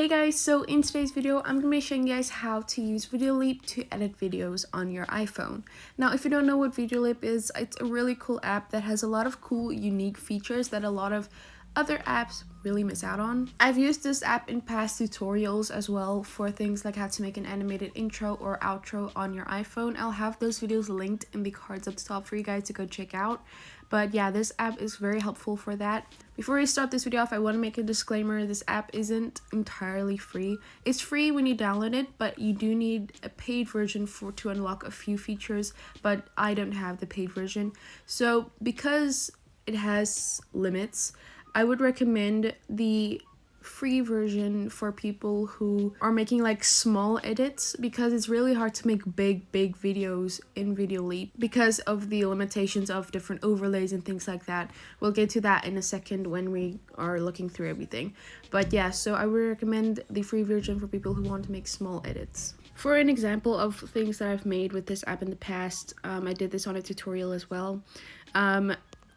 Hey guys, so in today's video, I'm going to be showing you guys how to use Videoleap to edit videos on your iPhone. Now, if you don't know what Videoleap is, it's a really cool app that has a lot of cool, unique features that a lot of other apps really miss out on. I've used this app in past tutorials as well for things like how to make an animated intro or outro on your iPhone. I'll have those videos linked in the cards up top for you guys to go check out. But yeah, this app is very helpful for that. Before we start this video off, I want to make a disclaimer. This app isn't entirely free. It's free when you download it, but you do need a paid version to unlock a few features, but I don't have the paid version. So because it has limits, I would recommend the free version for people who are making like small edits, because it's really hard to make big videos in Videoleap because of the limitations of different overlays and things like that. We'll get to that in a second when we are looking through everything. But yeah, so I would recommend the free version for people who want to make small edits. For an example of things that I've made with this app in the past, I did this on a tutorial as well.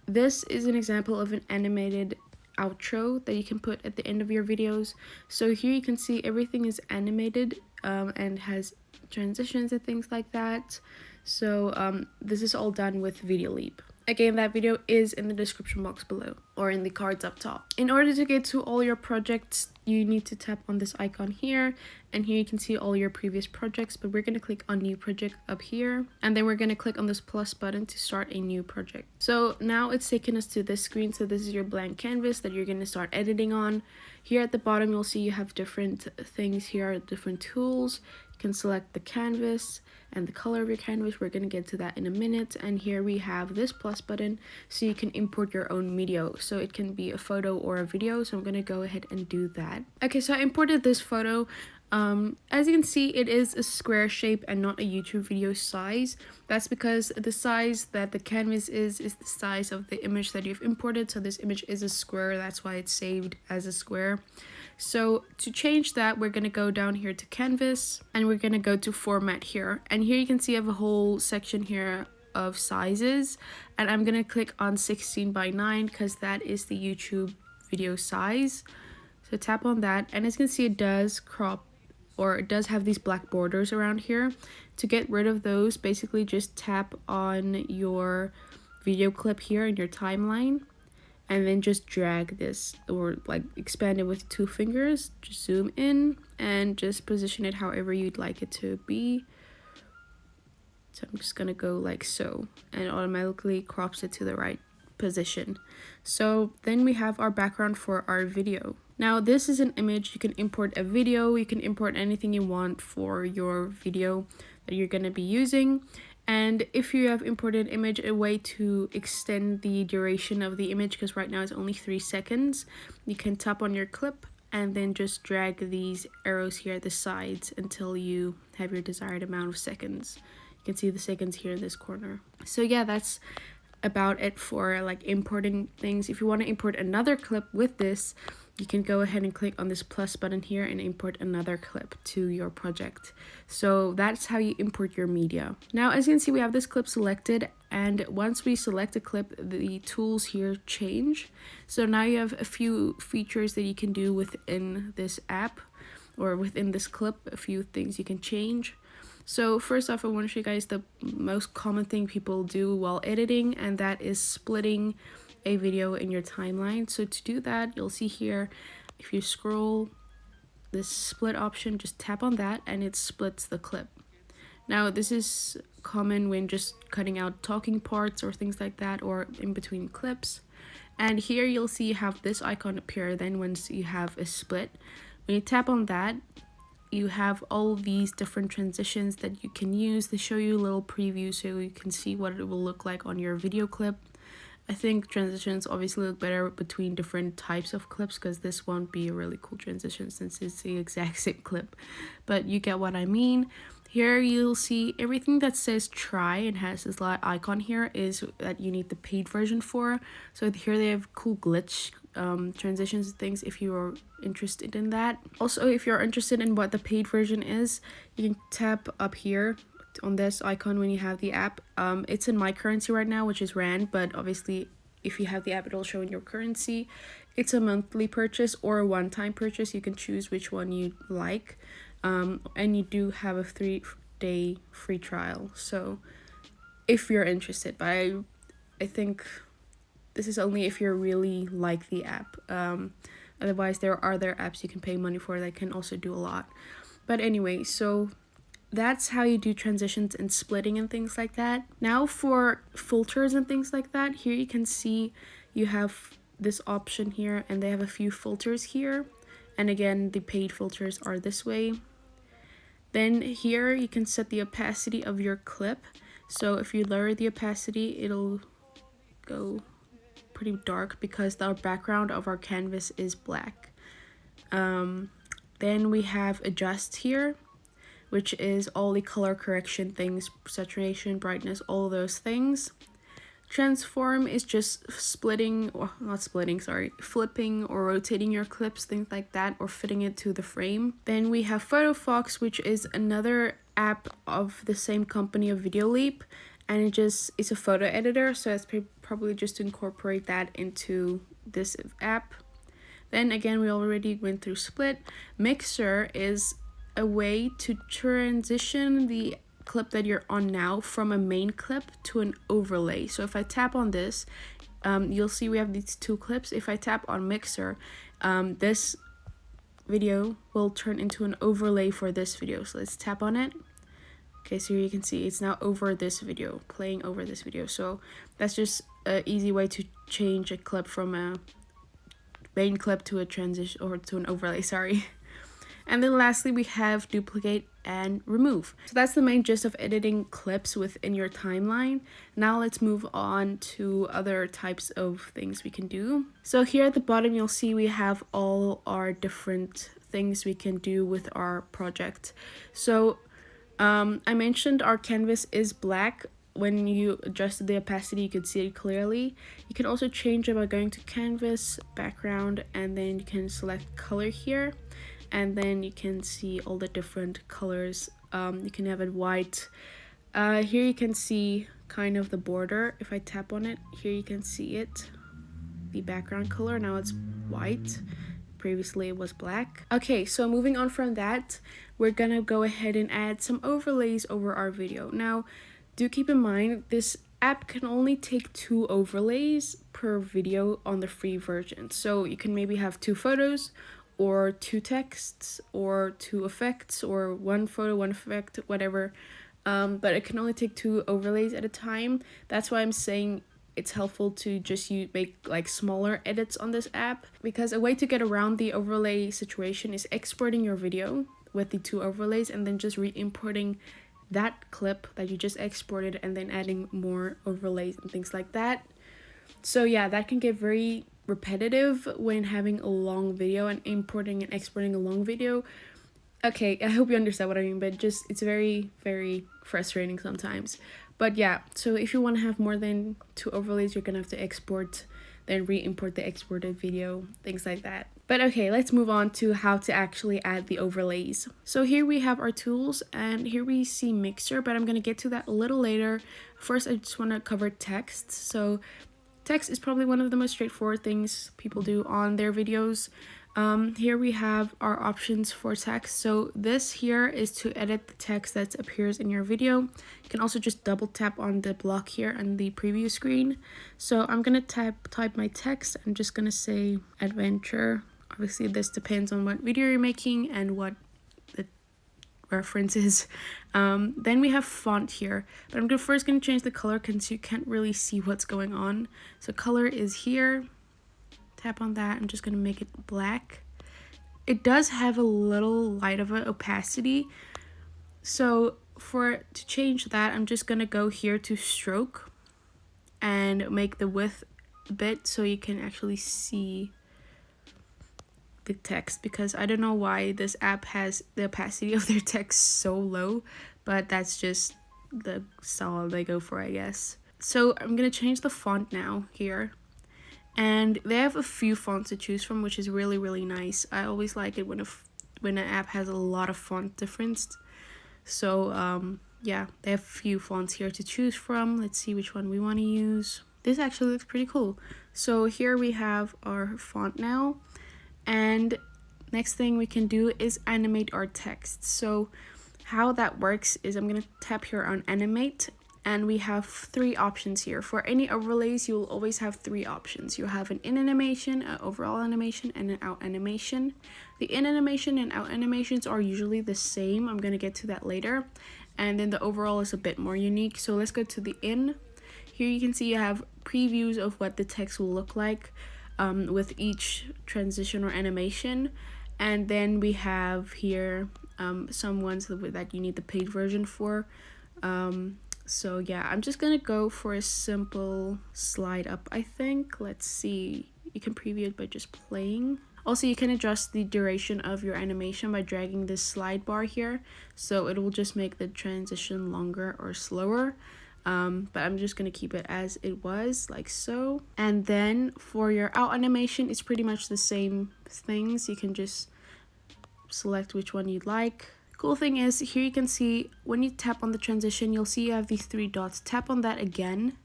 This is an example of an animated outro that you can put at the end of your videos. So here you can see everything is animated and has transitions and things like that. So this is all done with Videoleap. Again, that video is in the description box below or in the cards up top. In order to get to all your projects, you need to tap on this icon here, and here you can see all your previous projects, but we're going to click on new project up here, and then we're going to click on this plus button to start a new project. So now it's taken us to this screen. So this is your blank canvas that you're going to start editing on. Here at the bottom, you'll see you have different things here, different tools. You can select the canvas and the color of your canvas. We're going to get to that in a minute. And here we have this plus button, so you can import your own media. So it can be a photo or a video. So I'm going to go ahead and do that. Okay, so I imported this photo. As you can see, it is a square shape and not a YouTube video size. That's because the size that the canvas is the size of the image that you've imported. So this image is a square, that's why it's saved as a square. So to change that, we're going to go down here to canvas, and we're going to go to format here. And here you can see I have a whole section here of sizes, and I'm going to click on 16:9 because that is the YouTube video size. So tap on that, and as you can see, it does crop, or it does have these black borders around here. To get rid of those, basically just tap on your video clip here in your timeline, and then just drag this, or like expand it with 2 fingers. Just zoom in and just position it however you'd like it to be. So I'm just gonna go like so, and it automatically crops it to the right position. So then we have our background for our video. Now this is an image. You can import a video, you can import anything you want for your video that you're going to be using. And if you have imported an image, a way to extend the duration of the image, because right now it's only 3 seconds, you can tap on your clip and then just drag these arrows here at the sides until you have your desired amount of seconds. You can see the seconds here in this corner. So yeah, that's about it for like importing things. If you want to import another clip with this, you can go ahead and click on this plus button here and import another clip to your project. So that's how you import your media. Now, as you can see, we have this clip selected, and once we select a clip, the tools here change. So now you have a few features that you can do within this app, or within this clip, a few things you can change. So first off, I want to show you guys the most common thing people do while editing, and that is splitting a video in your timeline. So to do that, you'll see here, if you scroll this split option, just tap on that and it splits the clip. Now this is common when just cutting out talking parts or things like that, or in between clips. And here you'll see you have this icon appear then once you have a split. When you tap on that, you have all these different transitions that you can use. They show you a little preview so you can see what it will look like on your video clip. I think transitions obviously look better between different types of clips, because this won't be a really cool transition since it's the exact same clip, but you get what I mean. Here you'll see everything that says try and has this light icon here is that you need the paid version for. So here they have cool glitch transitions and things if you are interested in that. Also, if you're interested in what the paid version is, you can tap up here on this icon when you have the app. It's in my currency right now, which is Rand, but obviously if you have the app, it'll show in your currency. It's a monthly purchase or a one-time purchase. You can choose which one you like. And you do have a 3-day free trial. So if you're interested, but I think this is only if you really like the app. Otherwise, there are other apps you can pay money for that can also do a lot. But anyway, so that's how you do transitions and splitting and things like that. Now for filters and things like that, here you can see you have this option here, and they have a few filters here. And again, the paid filters are this way. Then here you can set the opacity of your clip. So if you lower the opacity, it'll go pretty dark because our background of our canvas is black. Then we have adjust here, which is all the color correction things, saturation, brightness, all those things. Transform is just splitting, or not splitting, sorry, flipping or rotating your clips, things like that, or fitting it to the frame. Then we have PhotoFox, which is another app of the same company of Videoleap, and it's a photo editor, so it's probably just to incorporate that into this app. Then again, we already went through split. Mixer is a way to transition the clip that you're on now from a main clip to an overlay. So if I tap on this, you'll see we have these two clips. If I tap on Mixer, this video will turn into an overlay for this video. So let's tap on it. Okay, so here you can see it's now over this video, playing over this video. So that's just an easy way to change a clip from a main clip to a transition, or to an overlay, sorry. And then lastly, we have duplicate and remove. So that's the main gist of editing clips within your timeline. Now let's move on to other types of things we can do. So here at the bottom, you'll see we have all our different things we can do with our project. So I mentioned our canvas is black. When you adjusted the opacity, you could see it clearly. You can also change it by going to canvas, background, and then you can select color here. And then you can see all the different colors. You can have it white. Here you can see kind of the border. If I tap on it, here you can see it. The background color, now it's white. Previously it was black. Okay, so moving on from that, we're gonna go ahead and add some overlays over our video. Now, do keep in mind, this app can only take 2 overlays per video on the free version. So you can maybe have 2 photos, or 2 texts, or 2 effects, or 1 photo, 1 effect, whatever. But it can only take 2 overlays at a time. That's why I'm saying it's helpful to just make like smaller edits on this app, because a way to get around the overlay situation is exporting your video with the 2 overlays and then just re-importing that clip that you just exported and then adding more overlays and things like that. So yeah, that can get very repetitive when having a long video and importing and exporting a long video. Okay, I hope you understand what I mean, but just it's very, very frustrating sometimes. But yeah, so if you want to have more than 2 overlays, you're gonna have to export, then re-import the exported video, things like that. But okay, let's move on to how to actually add the overlays. So here we have our tools, and here we see Mixer, but I'm gonna get to that a little later. First, I just want to cover text. So text is probably one of the most straightforward things people do on their videos. Here we have our options for text. So this here is to edit the text that appears in your video. You can also just double tap on the block here on the preview screen. So I'm gonna type my text. I'm just gonna say adventure. Obviously this depends on what video you're making and what the reference is. Then we have font here, but I'm first gonna change the color because you can't really see what's going on. So color is here. Tap on that. I'm just gonna make it black. It does have a little light of an opacity, so to change that, I'm just gonna go here to stroke and make the width a bit so you can actually see the text, because I don't know why this app has the opacity of their text so low, but that's just the style they go for, I guess. So I'm gonna change the font now here. And they have a few fonts to choose from, which is really, really nice. I always like it when an app has a lot of font difference. So yeah, they have a few fonts here to choose from. Let's see which one we want to use. this actually looks pretty cool. So here we have our font now, and next thing we can do is animate our text. So how that works is I'm going to tap here on animate, and we have 3 options here. For any overlays, you will always have 3 options. You have an in animation, an overall animation, and an out animation. The in animation and out animations are usually the same. I'm going to get to that later. And then the overall is a bit more unique. So let's go to the in. Here you can see you have previews of what the text will look like with each transition or animation. And then we have here some ones that you need the paid version for. So yeah, I'm just gonna go for a simple slide up, I think. Let's see, you can preview it by just playing. Also, you can adjust the duration of your animation by dragging this slide bar here, so it will just make the transition longer or slower. But I'm just gonna keep it as it was, like so. And then for your out animation, it's pretty much the same things. You can just select which one you'd like. Cool thing is, here you can see when you tap on the transition, you'll see you have these 3 dots. Tap on that again,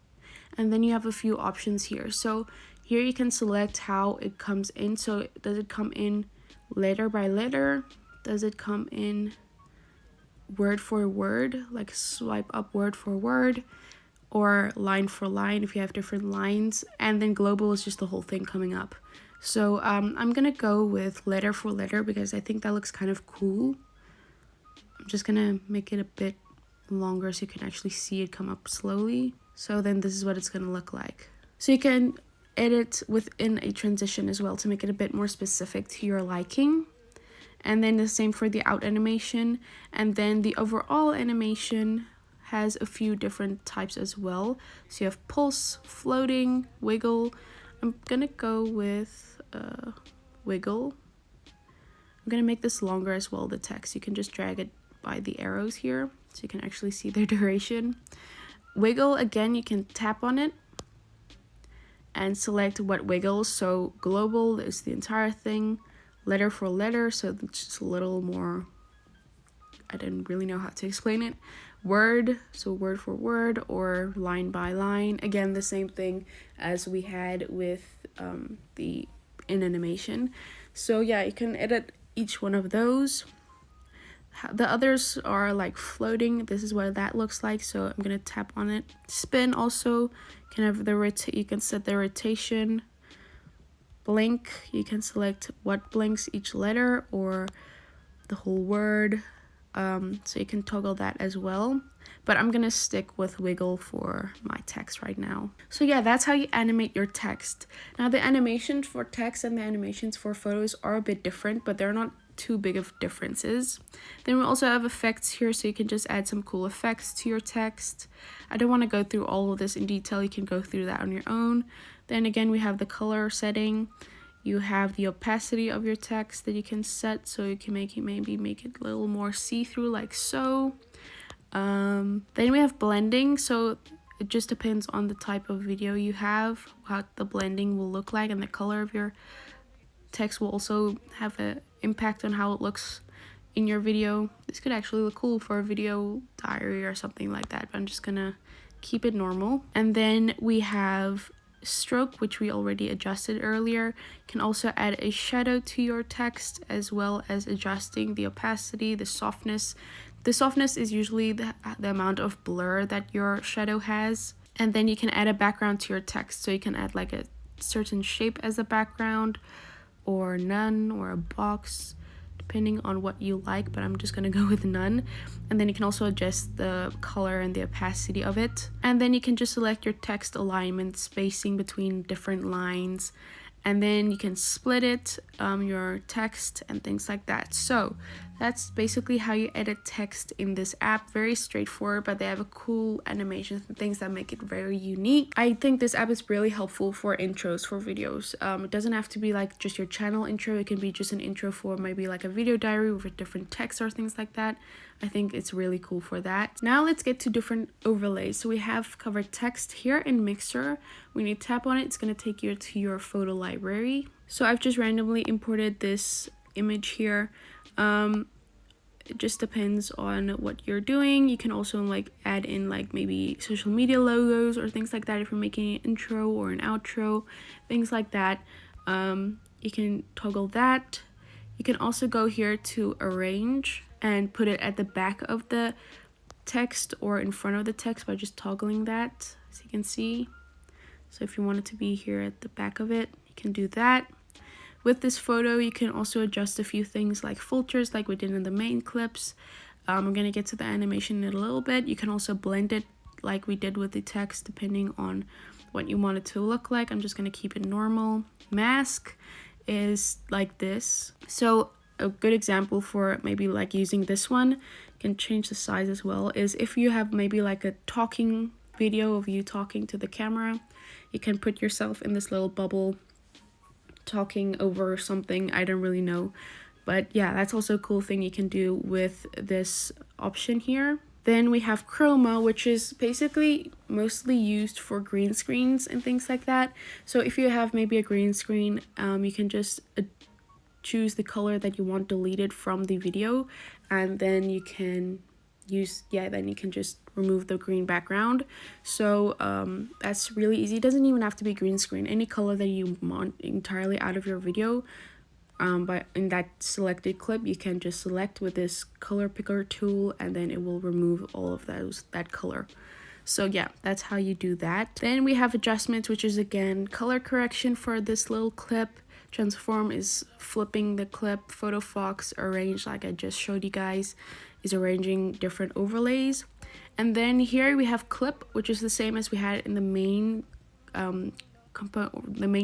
and then you have a few options here. So here you can select how it comes in. So does it come in letter by letter? Does it come in word for word, like swipe up word for word, or line for line if you have different lines? And then global is just the whole thing coming up. So I'm gonna go with letter for letter because I think that looks kind of cool. I'm just gonna make it a bit longer so you can actually see it come up slowly. So then this is what it's gonna look like. So you can edit within a transition as well to make it a bit more specific to your liking. And then the same for the out animation. And then the overall animation has a few different types as well. So you have pulse, floating, wiggle. I'm gonna go with wiggle. I'm gonna make this longer as well, the text. You can just drag it by the arrows here so you can actually see their duration. Wiggle, again, you can tap on it and select what wiggles. So global is the entire thing, letter for letter, so it's just a little more, I didn't really know how to explain it. Word, so word for word, or line by line. Again, the same thing as we had with the in animation. So yeah, you can edit each one of those. The others are like floating. This is what that looks like. So I'm gonna tap on it. Spin also can have the you can set the rotation. Blink, you can select what blinks each letter or the whole word. So you can toggle that as well. But I'm gonna stick with wiggle for my text right now. So yeah, that's how you animate your text. Now the animation for text and the animations for photos are a bit different, but they're not too big of differences. Then we also have effects here, so you can just add some cool effects to your text. I don't want to go through all of this in detail. You can go through that on your own. Then again, we have the color setting. You have the opacity of your text that you can set, so you can maybe make it a little more see-through, like so. Then we have blending, so it just depends on the type of video you have, how the blending will look like, and the color of your text will also have an impact on how it looks in your video. This could actually look cool for a video diary or something like that, but I'm just gonna keep it normal. And then we have stroke, which we already adjusted earlier. You can also add a shadow to your text, as well as adjusting the opacity, the softness. The softness is usually the amount of blur that your shadow has. And then you can add a background to your text, so you can add like a certain shape as a background, or none, or a box, depending on what you like, but I'm just gonna go with none. And then you can also adjust the color and the opacity of it. And then you can just select your text alignment, spacing between different lines, and then you can split it, your text and things like that. So that's basically how you edit text in this app. Very straightforward, but they have a cool animations and things that make it very unique. I think this app is really helpful for intros for videos. It doesn't have to be like just your channel intro. It can be just an intro for maybe like a video diary with different text or things like that. I think it's really cool for that. Now let's get to different overlays. So we have covered text here in Mixer. When you tap on it, it's going to take you to your photo library. So I've just randomly imported this image here. it just depends on what you're doing. You can also like add in like maybe social media logos or things like that if you're making an intro or an outro, things like that. You can toggle that. You can also go here to arrange and put it at the back of the text or in front of the text by just toggling that, as you can see. So if you want it to be here at the back of it, you can do that. With this photo, you can also adjust a few things like filters like we did in the main clips. I'm going to get to the animation in a little bit. You can also blend it like we did with the text depending on what you want it to look like. I'm just going to keep it normal. Mask is like this. So a good example for maybe like using this one, you can change the size as well, is if you have maybe like a talking video of you talking to the camera, you can put yourself in this little bubble talking over something. I don't really know, but yeah, that's also a cool thing you can do with this option here. Then we have chroma, which is basically mostly used for green screens and things like that. So if you have maybe a green screen, you can just choose the color that you want deleted from the video, and then you can just remove the green background. So that's really easy. It doesn't even have to be green screen. Any color that you want entirely out of your video, but in that selected clip, you can just select with this color picker tool, and then it will remove all of that color. So yeah, that's how you do that. Then we have adjustments, which is again color correction for this little clip. Transform is flipping the clip. Photo Fox, arrange, like I just showed you guys, is arranging different overlays. And then here we have clip, which is the same as we had in the main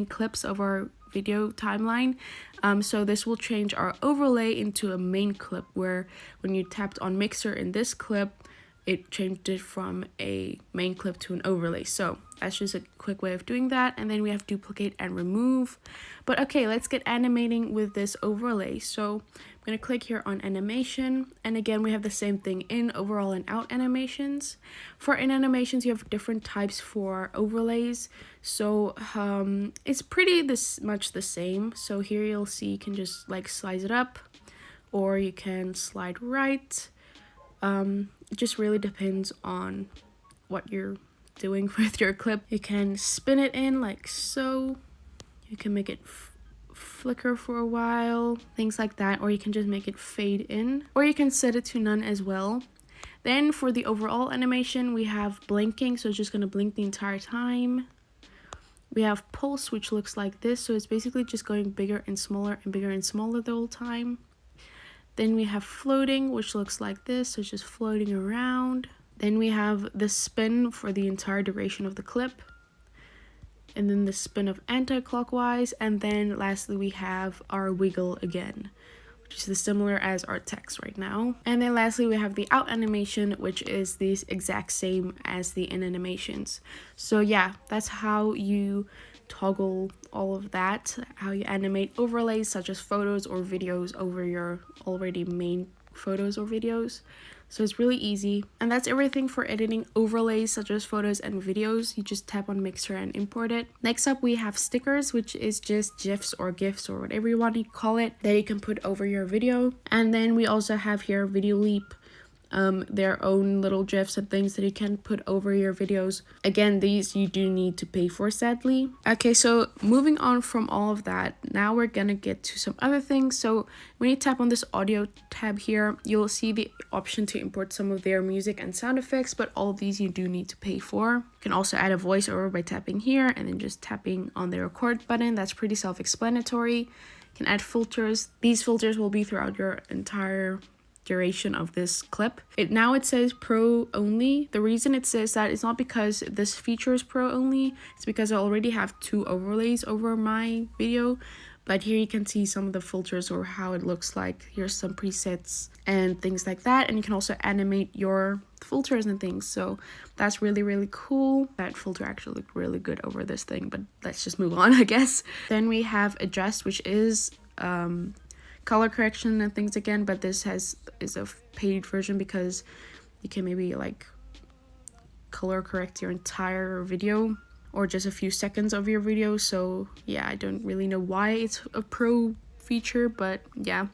clips of our video timeline. So this will change our overlay into a main clip, where when you tapped on mixer in this clip, it changed it from a main clip to an overlay. So that's just a quick way of doing that. And then we have duplicate and remove. But okay, let's get animating with this overlay. So I'm gonna click here on animation. And again, we have the same thing in overall and out animations. For in animations, you have different types for overlays. So it's pretty much the same. So here you'll see you can just like slice it up, or you can slide right. It just really depends on what you're doing with your clip. You can spin it in like so. You can make it flicker for a while, things like that, or you can just make it fade in, or you can set it to none as well. Then for the overall animation, we have blinking, so it's just gonna blink the entire time. We have pulse, which looks like this, so it's basically just going bigger and smaller the whole time. Then we have floating, which looks like this, so it's just floating around. Then we have the spin for the entire duration of the clip. And then the spin of anti-clockwise. And then lastly, we have our wiggle again, which is the similar as our text right now. And then lastly, we have the out animation, which is the exact same as the in animations. So yeah, that's how you toggle all of that, how you animate overlays such as photos or videos over your already main photos or videos. So it's really easy. And that's everything for editing overlays such as photos and videos. You just tap on mixer and import it. Next up, we have stickers, which is just GIFs or GIFs or whatever you want to call it, that you can put over your video. And then we also have here Videoleap, their own little GIFs and things that you can put over your videos. Again, these you do need to pay for, sadly. Okay, so moving on from all of that, now we're gonna get to some other things. So when you tap on this audio tab here, you'll see the option to import some of their music and sound effects, but all of these you do need to pay for. You can also add a voiceover by tapping here and then just tapping on the record button. That's pretty self-explanatory. You can add filters. These filters will be throughout your entire duration of this clip. It says pro only. The reason it says that is not because this feature is pro only, it's because I already have 2 overlays over my video. But here you can see some of the filters or how it looks like. Here's some presets and things like that, and you can also animate your filters and things. So that's really, really cool. That filter actually looked really good over this thing, but let's just move on, I guess. Then we have adjust, which is color correction and things again, but this is a paid version because you can maybe like color correct your entire video or just a few seconds of your video. So yeah, I don't really know why it's a pro feature, but yeah.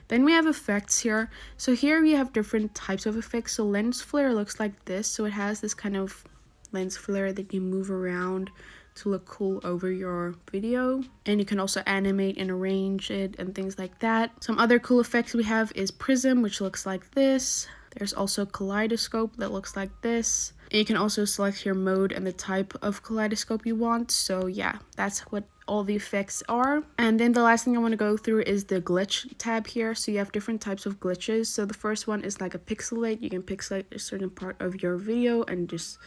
Then we have effects here. So here we have different types of effects. So lens flare looks like this. So it has this kind of lens flare that you move around to look cool over your video, and you can also animate and arrange it and things like that. Some other cool effects we have is prism, which looks like this. There's also kaleidoscope that looks like this. And you can also select your mode and the type of kaleidoscope you want. So yeah, that's what all the effects are. And then the last thing I want to go through is the glitch tab here. So you have different types of glitches. So the first one is like a pixelate. You can pixelate a certain part of your video and just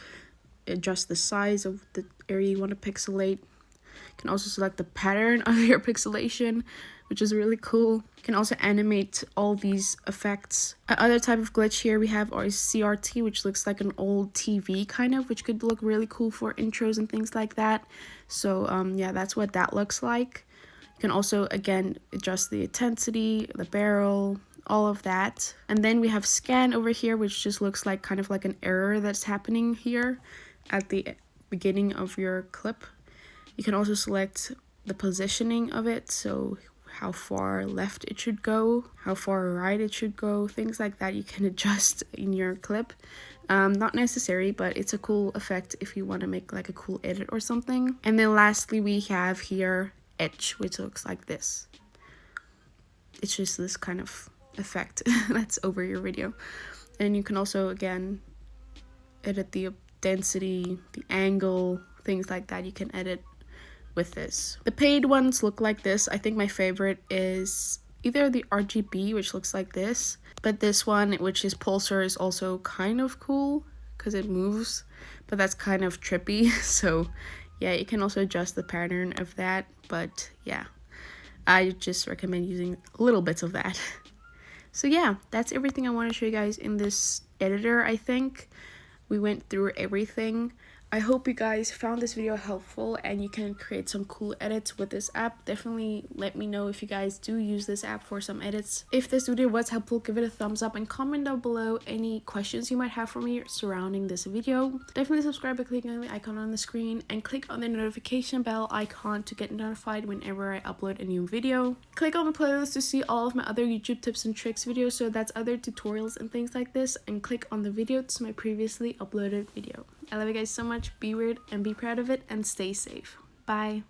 adjust the size of the area you want to pixelate. You can also select the pattern of your pixelation, which is really cool. You can also animate all these effects. Another type of glitch here we have is CRT, which looks like an old TV kind of, which could look really cool for intros and things like that. So yeah, that's what that looks like. You can also, again, adjust the intensity, the barrel, all of that. And then we have scan over here, which just looks like kind of like an error that's happening here at the beginning of your clip. You can also select the positioning of it, so how far left it should go, how far right it should go, things like that you can adjust in your clip. Not necessary, but it's a cool effect if you want to make like a cool edit or something. And then lastly we have here edge, which looks like this. It's just this kind of effect that's over your video. And you can also, again, edit the density, the angle, things like that you can edit with this. The paid ones look like this. I think my favorite is either the RGB, which looks like this, but this one, which is Pulsar, is also kind of cool because it moves, but that's kind of trippy. So yeah, you can also adjust the pattern of that, but yeah, I just recommend using little bits of that. So yeah, that's everything I want to show you guys in this editor. I think we went through everything. I hope you guys found this video helpful and you can create some cool edits with this app. Definitely let me know if you guys do use this app for some edits. If this video was helpful, give it a thumbs up and comment down below any questions you might have for me surrounding this video. Definitely subscribe by clicking on the icon on the screen and click on the notification bell icon to get notified whenever I upload a new video. Click on the playlist to see all of my other YouTube tips and tricks videos, so that's other tutorials and things like this, and click on the video to my previously uploaded video. I love you guys so much. Be weird and be proud of it, and stay safe. Bye.